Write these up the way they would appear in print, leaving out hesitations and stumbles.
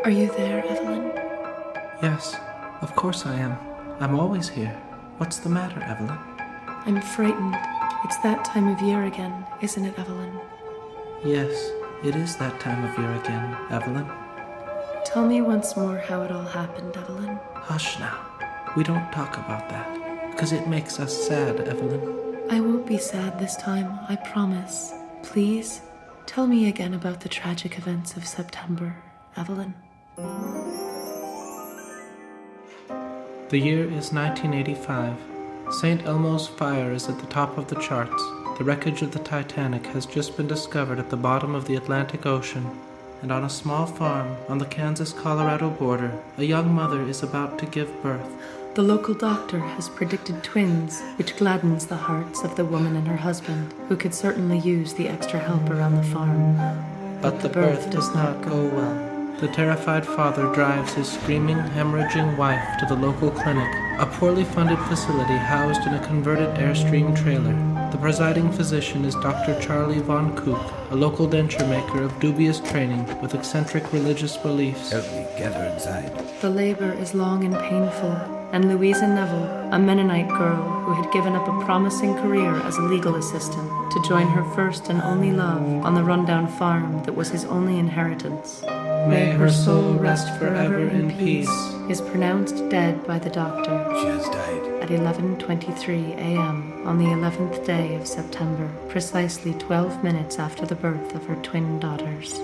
Are you there, Evelyn? Yes, of course I am. I'm always here. What's the matter, Evelyn? I'm frightened. It's that time of year again, isn't it, Evelyn? Yes, it is that time of year again, Evelyn. Tell me once more how it all happened, Evelyn. Hush now. We don't talk about that, because it makes us sad, Evelyn. I won't be sad this time, I promise. Please, tell me again about the tragic events of September, Evelyn. The year is 1985. St. Elmo's fire is at the top of the charts. The wreckage of the Titanic has just been discovered at the bottom of the Atlantic Ocean, and on a small farm on the Kansas-Colorado border, a young mother is about to give birth. The local doctor has predicted twins, which gladdens the hearts of the woman and her husband, who could certainly use the extra help around the farm. But the birth does not go well. The terrified father drives his screaming, hemorrhaging wife to the local clinic, a poorly funded facility housed in a converted Airstream trailer. The presiding physician is Dr. Charlie Von Kook, a local denture maker of dubious training with eccentric religious beliefs. Help me get her inside. The labor is long and painful, and Louisa Neville, a Mennonite girl who had given up a promising career as a legal assistant to join her first and only love on the rundown farm that was his only inheritance. May her soul rest forever in peace, is pronounced dead by the doctor She has died. at 11:23 a.m. on the 11th day of September, precisely 12 minutes after the birth of her twin daughters.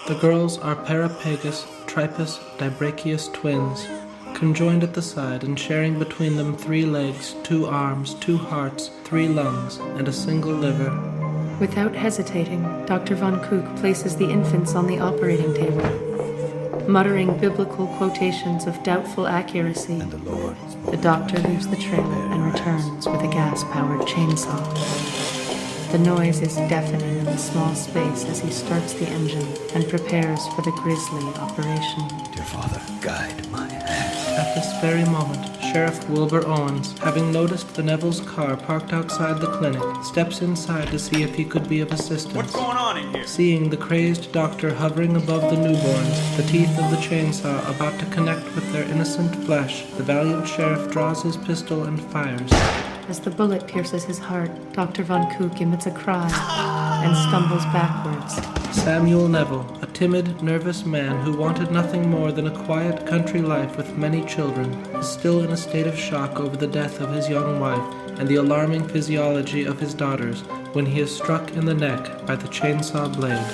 The girls are parapagus, tripus, dibrachius twins, conjoined at the side and sharing between them 3 legs, 2 arms, 2 hearts, 3 lungs, and a single liver. Without hesitating, Dr. Von Kook places the infants on the operating table. Muttering biblical quotations of doubtful accuracy, And the Lord the doctor leaves the trailer and returns with a gas-powered chainsaw. The noise is deafening in the small space as he starts the engine and prepares for the grisly operation. Dear Father, guide my hand. At this very moment, Sheriff Wilbur Owens, having noticed the Neville's car parked outside the clinic, steps inside to see if he could be of assistance. What's going on in here? Seeing the crazed doctor hovering above the newborns, the teeth of the chainsaw about to connect with their innocent flesh, the valiant sheriff draws his pistol and fires. As the bullet pierces his heart, Dr. Von Kook emits a cry and stumbles backwards. Samuel Neville, a timid, nervous man who wanted nothing more than a quiet country life with many children, is still in a state of shock over the death of his young wife and the alarming physiology of his daughters when he is struck in the neck by the chainsaw blade,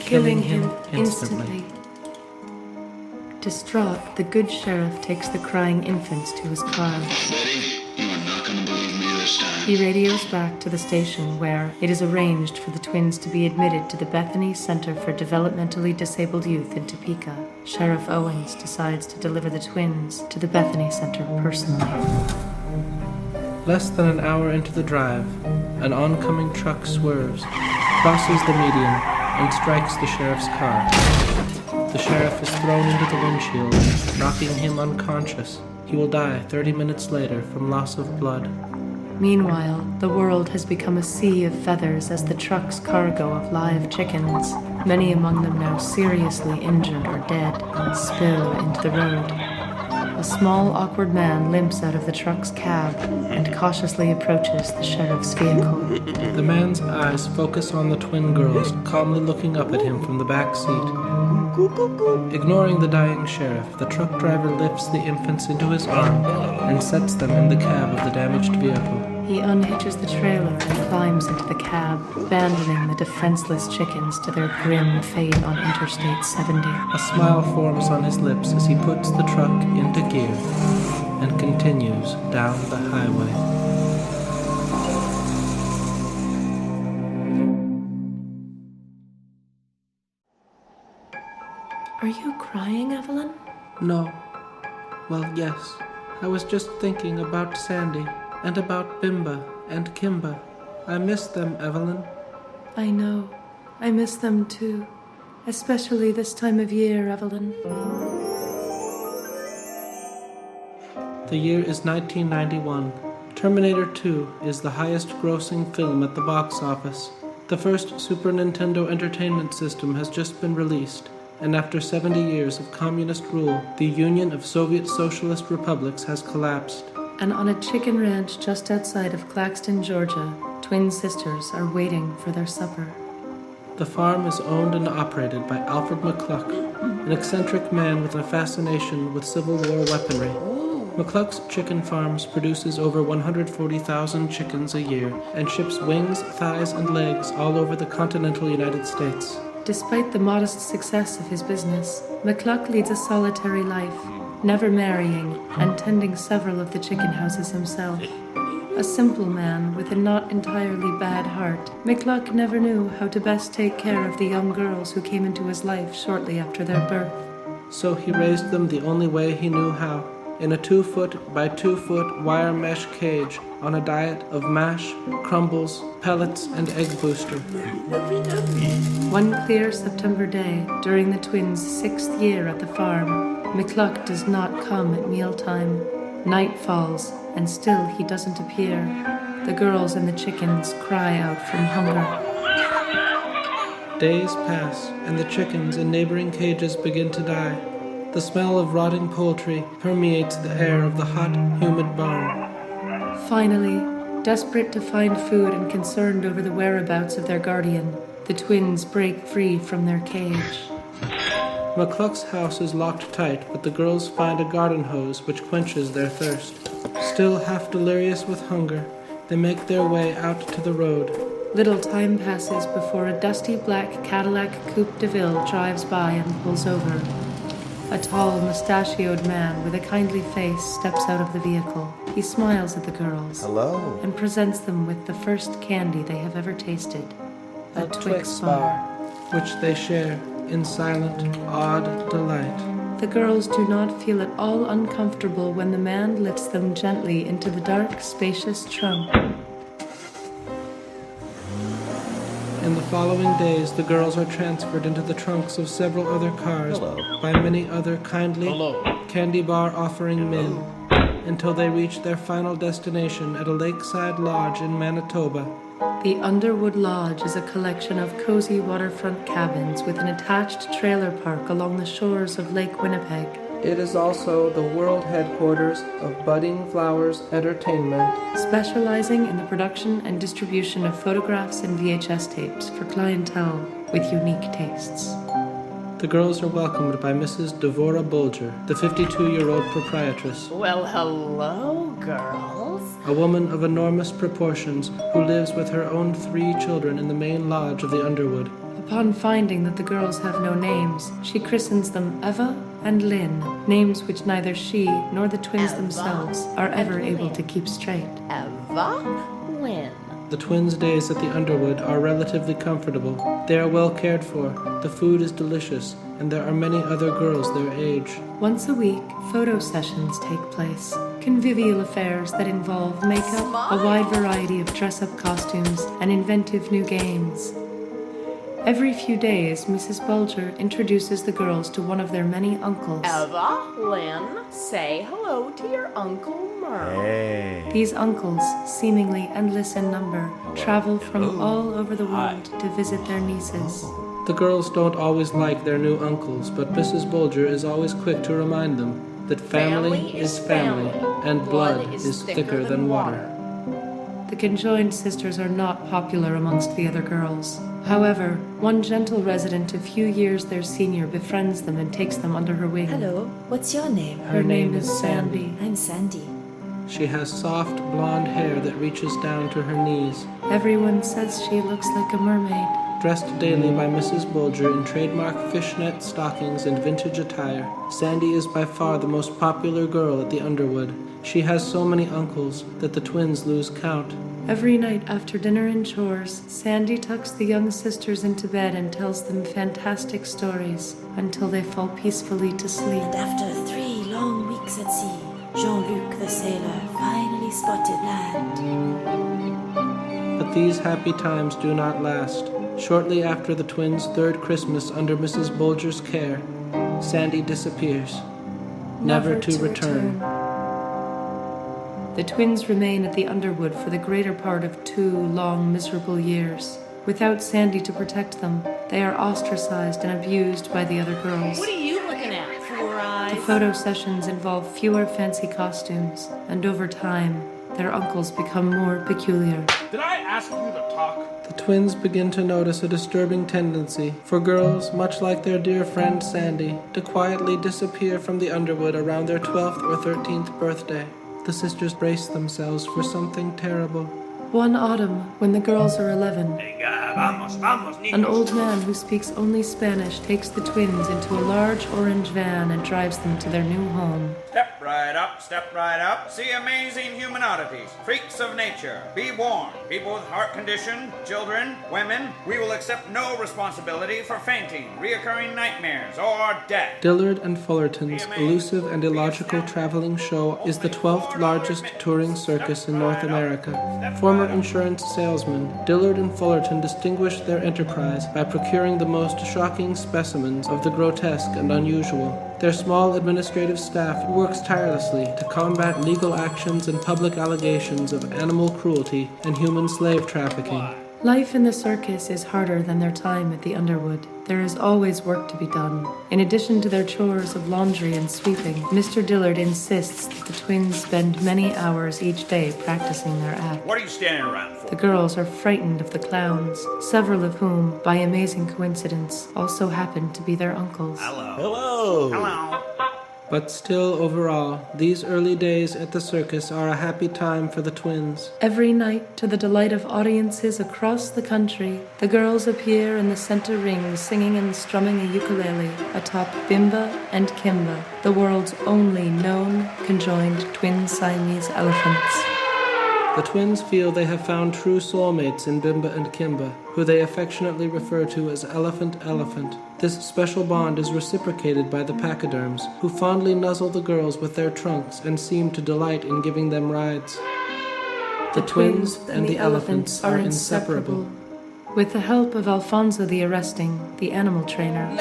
killing him instantly. Distraught, the good sheriff takes the crying infants to his car. Betty, you are not going to believe me this time. He radios back to the station where it is arranged for the twins to be admitted to the Bethany Center for Developmentally Disabled Youth in Topeka. Sheriff Owens decides to deliver the twins to the Bethany Center personally. Less than an hour into the drive, an oncoming truck swerves, crosses the median, and strikes the sheriff's car. The sheriff is thrown into the windshield, knocking him unconscious. He will die 30 minutes later from loss of blood. Meanwhile, the world has become a sea of feathers as the truck's cargo of live chickens, many among them now seriously injured or dead, spill into the road. A small, awkward man limps out of the truck's cab and cautiously approaches the sheriff's vehicle. The man's eyes focus on the twin girls, calmly looking up at him from the back seat. Ignoring the dying sheriff, the truck driver lifts the infants into his arm and sets them in the cab of the damaged vehicle. He unhitches the trailer and climbs into the cab, abandoning the defenseless chickens to their grim fate on Interstate 70. A smile forms on his lips as he puts the truck into gear and continues down the highway. Are you crying, Evelyn? No. Well, yes. I was just thinking about Sandy and about Bimba and Kimba. I miss them, Evelyn. I know. I miss them too. Especially this time of year, Evelyn. The year is 1991. Terminator 2 is the highest-grossing film at the box office. The first Super Nintendo Entertainment System has just been released, and after 70 years of communist rule, the Union of Soviet Socialist Republics has collapsed. And on a chicken ranch just outside of Claxton, Georgia, twin sisters are waiting for their supper. The farm is owned and operated by Alfred McCluck, an eccentric man with a fascination with Civil War weaponry. McCluck's Chicken Farms produces over 140,000 chickens a year and ships wings, thighs, and legs all over the continental United States. Despite the modest success of his business, McCluck leads a solitary life, never marrying and tending several of the chicken houses himself. A simple man with a not entirely bad heart, McCluck never knew how to best take care of the young girls who came into his life shortly after their birth. So he raised them the only way he knew how, in a 2-foot by 2-foot wire mesh cage on a diet of mash, crumbles, pellets, and egg booster. One clear September day, during the twins' 6th year at the farm, McCluck does not come at mealtime. Night falls, and still he doesn't appear. The girls and the chickens cry out from hunger. Days pass, and the chickens in neighboring cages begin to die. The smell of rotting poultry permeates the air of the hot, humid barn. Finally, desperate to find food and concerned over the whereabouts of their guardian, the twins break free from their cage. McCluck's house is locked tight, but the girls find a garden hose which quenches their thirst. Still half delirious with hunger, they make their way out to the road. Little time passes before a dusty black Cadillac Coupe de Ville drives by and pulls over. A tall, mustachioed man with a kindly face steps out of the vehicle. He smiles at the girls. Hello. And presents them with the first candy they have ever tasted. A Twix bar. Which they share in silent, awed delight. The girls do not feel at all uncomfortable when the man lifts them gently into the dark, spacious trunk. In the following days, the girls are transferred into the trunks of several other cars by many other kindly, candy bar offering men, until they reach their final destination at a lakeside lodge in Manitoba. The Underwood Lodge is a collection of cozy waterfront cabins with an attached trailer park along the shores of Lake Winnipeg. It is also the world headquarters of Budding Flowers Entertainment, specializing in the production and distribution of photographs and VHS tapes for clientele with unique tastes. The girls are welcomed by Mrs. Devora Bulger, the 52-year-old proprietress. Well, hello, girls. A woman of enormous proportions who lives with her own 3 children in the main lodge of the Underwood. Upon finding that the girls have no names, she christens them Eva and Lyn, names which neither she nor the twins themselves are ever able to keep straight. Eva, Lyn. The twins' days at the Underwood are relatively comfortable. They are well cared for, the food is delicious, and there are many other girls their age. Once a week, photo sessions take place. Convivial affairs that involve makeup, a wide variety of dress-up costumes, and inventive new games. Every few days, Mrs. Bulger introduces the girls to one of their many uncles. Eva, Lyn, say hello to your Uncle Merle. Hey. These uncles, seemingly endless in number, travel from all over the world to visit their nieces. The girls don't always like their new uncles, but Mrs. Bulger is always quick to remind them that family is family, and blood is thicker than water. The conjoined sisters are not popular amongst the other girls. However, one gentle resident a few years their senior befriends them and takes them under her wing. Hello, what's your name? Her name is Sandy. I'm Sandy. She has soft blonde hair that reaches down to her knees. Everyone says she looks like a mermaid. Dressed daily by Mrs. Bulger in trademark fishnet stockings and vintage attire, Sandy is by far the most popular girl at the Underwood. She has so many uncles that the twins lose count. Every night after dinner and chores, Sandy tucks the young sisters into bed and tells them fantastic stories until they fall peacefully to sleep. And after 3 long weeks at sea, Jean-Luc the sailor finally spotted land. But these happy times do not last. Shortly after the twins' 3rd Christmas under Mrs. Bulger's care, Sandy disappears, never to return. The twins remain at the Underwood for the greater part of 2 long, miserable years, Without Sandy to protect them, they are ostracized and abused by the other girls. What are you looking at, Four Eyes? The photo sessions involve fewer fancy costumes, and over time, their uncles become more peculiar. Did I ask you to talk? The twins begin to notice a disturbing tendency for girls, much like their dear friend Sandy, to quietly disappear from the Underwood around their 12th or 13th birthday. The sisters brace themselves for something terrible. One autumn, when the girls are 11, an old man who speaks only Spanish takes the twins into a large orange van and drives them to their new home. Step right up. See amazing human oddities, freaks of nature. Be warned, people with heart condition, children, women. We will accept no responsibility for fainting, reoccurring nightmares, or death. Dillard and Fullerton's elusive and illogical traveling show is the 12th largest touring circus in North America. Former insurance salesmen, Dillard and Fullerton distinguished their enterprise by procuring the most shocking specimens of the grotesque and unusual. Their small administrative staff works tirelessly to combat legal actions and public allegations of animal cruelty and human slave trafficking. Life in the circus is harder than their time at the Underwood. There is always work to be done. In addition to their chores of laundry and sweeping, Mr. Dillard insists that the twins spend many hours each day practicing their act. What are you standing around for? The girls are frightened of the clowns, several of whom, by amazing coincidence, also happen to be their uncles. Hello. But still, overall, these early days at the circus are a happy time for the twins. Every night, to the delight of audiences across the country, the girls appear in the center ring singing and strumming a ukulele atop Bimba and Kimba, the world's only known conjoined twin Siamese elephants. The twins feel they have found true soulmates in Bimba and Kimba, who they affectionately refer to as Elephant. This special bond is reciprocated by the pachyderms, who fondly nuzzle the girls with their trunks and seem to delight in giving them rides. The twins and the elephants are inseparable. With the help of Alfonso the Arresting, the animal trainer,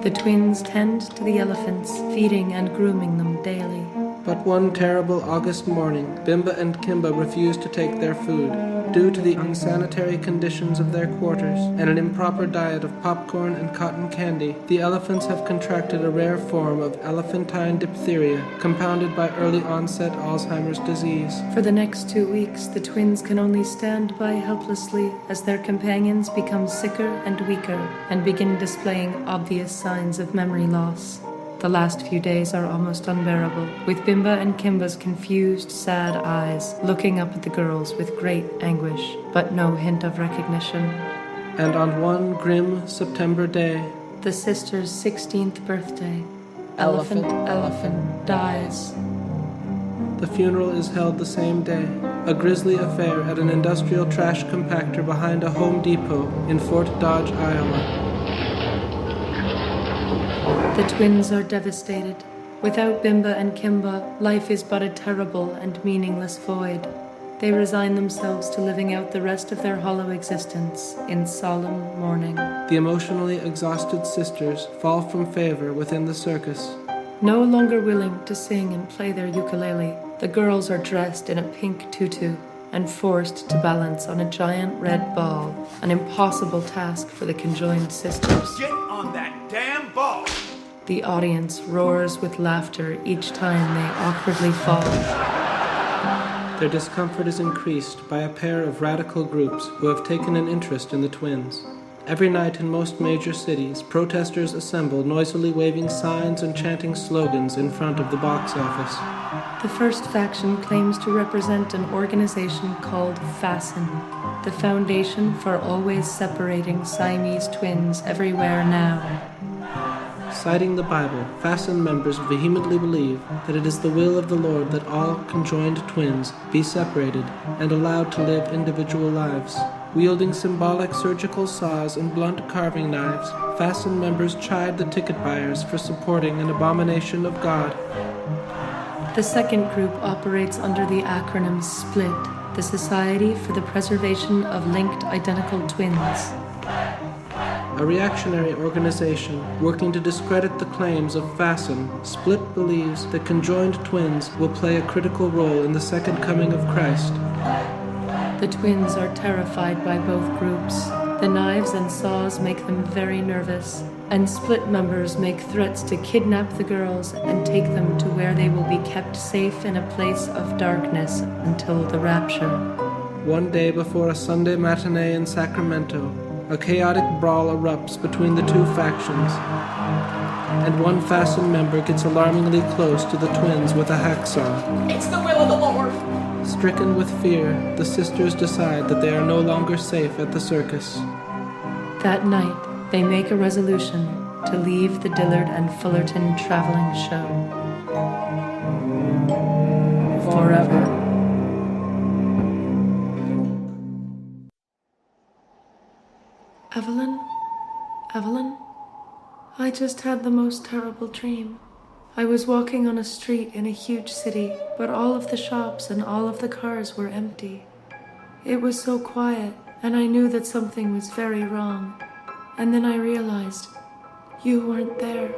the twins tend to the elephants, feeding and grooming them daily. But one terrible August morning, Bimba and Kimba refuse to take their food. Due to the unsanitary conditions of their quarters and an improper diet of popcorn and cotton candy, the elephants have contracted a rare form of elephantine diphtheria, compounded by early-onset Alzheimer's disease. For the next 2 weeks, the twins can only stand by helplessly as their companions become sicker and weaker and begin displaying obvious signs of memory loss. The last few days are almost unbearable, with Bimba and Kimba's confused, sad eyes looking up at the girls with great anguish, but no hint of recognition. And on one grim September day, the sister's 16th birthday, Elephant dies. The funeral is held the same day, a grisly affair at an industrial trash compactor behind a Home Depot in Fort Dodge, Iowa. The twins are devastated. Without Bimba and Kimba, life is but a terrible and meaningless void. They resign themselves to living out the rest of their hollow existence in solemn mourning. The emotionally exhausted sisters fall from favor within the circus. No longer willing to sing and play their ukulele, the girls are dressed in a pink tutu and forced to balance on a giant red ball, an impossible task for the conjoined sisters. Get on that damn ball! The audience roars with laughter each time they awkwardly fall. Their discomfort is increased by a pair of radical groups who have taken an interest in the twins. Every night in most major cities, protesters assemble, noisily waving signs and chanting slogans in front of the box office. The first faction claims to represent an organization called FASN, the Foundation for Always Separating Siamese Twins Everywhere Now. Citing the Bible, FASN members vehemently believe that it is the will of the Lord that all conjoined twins be separated and allowed to live individual lives. Wielding symbolic surgical saws and blunt carving knives, FASN members chide the ticket buyers for supporting an abomination of God. The second group operates under the acronym SPLIT, the Society for the Preservation of Linked Identical Twins. A reactionary organization working to discredit the claims of FASN, Split believes that conjoined twins will play a critical role in the second coming of Christ. The twins are terrified by both groups. The knives and saws make them very nervous, and split members make threats to kidnap the girls and take them to where they will be kept safe in a place of darkness until the rapture. One day before a Sunday matinee in Sacramento, a chaotic brawl erupts between the two factions, and one fastened member gets alarmingly close to the twins with a hacksaw. It's the will of the Lord. Stricken with fear, the sisters decide that they are no longer safe at the circus. That night, they make a resolution to leave the Dillard and Fullerton traveling show. Forever. Evelyn? Evelyn? I just had the most terrible dream. I was walking on a street in a huge city, but all of the shops and all of the cars were empty. It was so quiet, and I knew that something was very wrong. And then I realized you weren't there.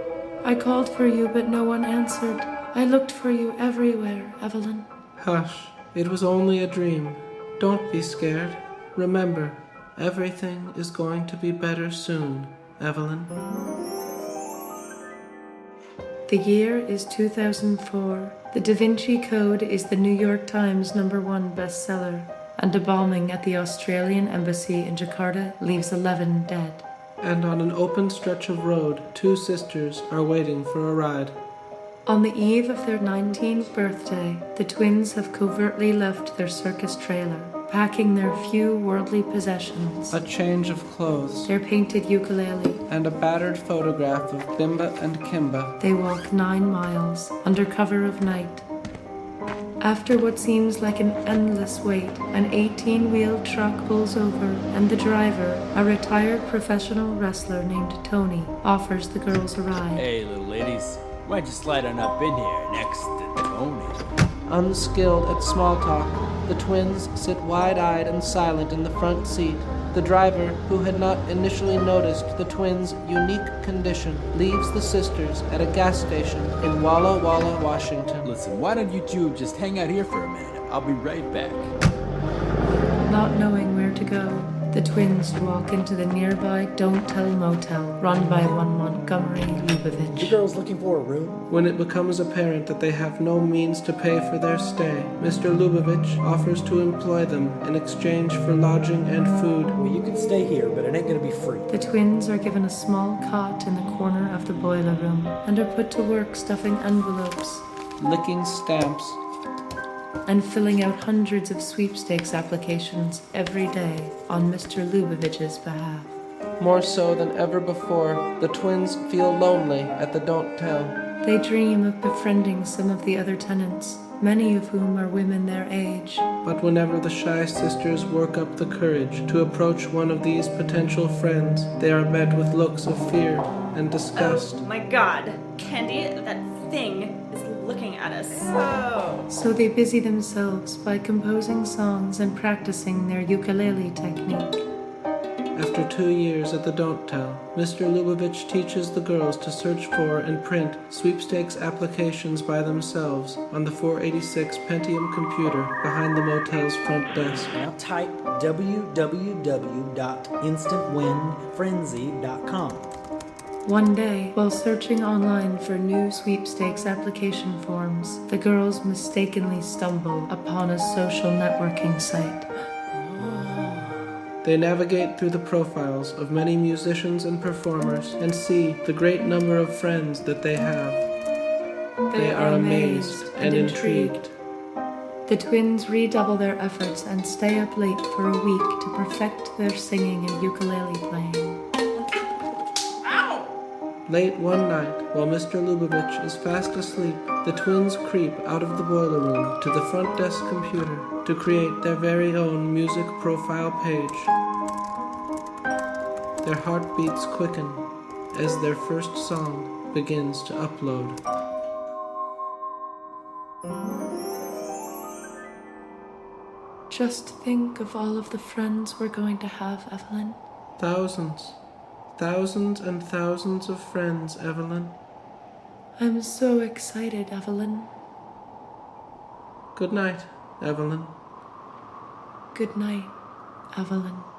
I called for you, but no one answered. I looked for you everywhere, Evelyn. Hush, it was only a dream. Don't be scared. Remember, everything is going to be better soon, Evelyn. The year is 2004. The Da Vinci Code is the New York Times #1 bestseller, and a bombing at the Australian embassy in Jakarta leaves 11 dead. And on an open stretch of road, two sisters are waiting for a ride. On the eve of their 19th birthday, the twins have covertly left their circus trailer, packing their few worldly possessions, A change of clothes, their painted ukulele. and a battered photograph of Bimba and Kimba. They walk 9 miles under cover of night. After what seems like an endless wait, an 18-wheel truck pulls over, and the driver, a retired professional wrestler named Tony, offers the girls a ride. Hey, little ladies, why'd you slide on up in here next to Tony? Unskilled at small talk, the twins sit wide-eyed and silent in the front seat. The driver, who had not initially noticed the twins' unique condition, leaves the sisters at a gas station in Walla Walla, Washington. Listen, why don't you two just hang out here for a minute? I'll be right back. Not knowing where to go, the twins walk into the nearby Don't Tell Motel, run by one Montgomery Lubavitch. You girls looking for a room? When it becomes apparent that they have no means to pay for their stay, Mr. Lubavitch offers to employ them in exchange for lodging and food. Well, you can stay here, but it ain't gonna be free. The twins are given a small cot in the corner of the boiler room and are put to work stuffing envelopes Licking stamps, and filling out hundreds of sweepstakes applications every day on Mr. Lubavitch's behalf. more so than ever before, the twins feel lonely at the Don't Tell. They dream of befriending some of the other tenants, many of whom are women their age. But whenever the shy sisters work up the courage to approach one of these potential friends, they are met with looks of fear and disgust. Oh my god. Candy, that thing is looking at us. So they busy themselves by composing songs and practicing their ukulele technique. After 2 years at the Don't Tell, Mr. Lubavitch teaches the girls to search for and print sweepstakes applications by themselves on the 486 Pentium computer behind the motel's front desk. Now type www.instantwinfrenzy.com. One day, while searching online for new sweepstakes application forms, the girls mistakenly stumble upon a social networking site. They navigate through the profiles of many musicians and performers and see the great number of friends that they have. They are amazed and intrigued. The twins redouble their efforts and stay up late for a week to perfect their singing and ukulele playing. Late one night, while Mr. Lubavitch is fast asleep, the twins creep out of the boiler room to the front desk computer to create their very own music profile page. Their heartbeats quicken as their first song begins to upload. Just think of all of the friends we're going to have, Evelyn. Thousands and thousands of friends, Evelyn. I'm so excited, Evelyn. Good night, Evelyn. Good night, Evelyn.